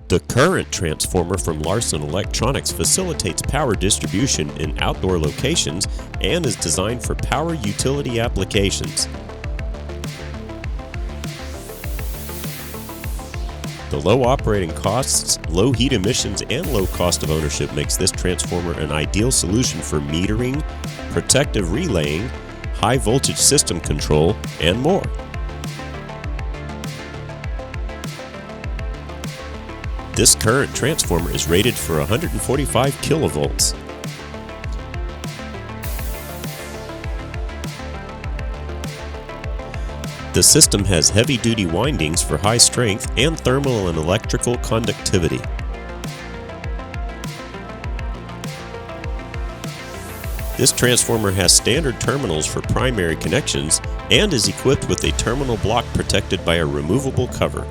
The current transformer from Larson Electronics facilitates power distribution in outdoor locations and is designed for power utility applications. The low operating costs, low heat emissions, and low cost of ownership makes this transformer an ideal solution for metering, protective relaying, high voltage system control, and more. This current transformer is rated for 145 kilovolts. The system has heavy-duty windings for high strength and thermal and electrical conductivity. This transformer has standard terminals for primary connections and is equipped with a terminal block protected by a removable cover.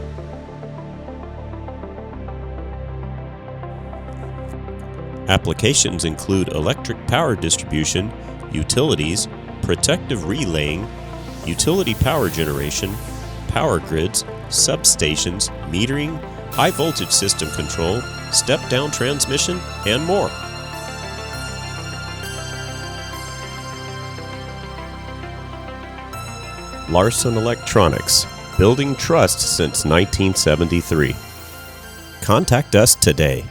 Applications include electric power distribution, utilities, protective relaying, utility power generation, power grids, substations, metering, high voltage system control, step-down transmission, and more. Larson Electronics, building trust since 1973. Contact us today.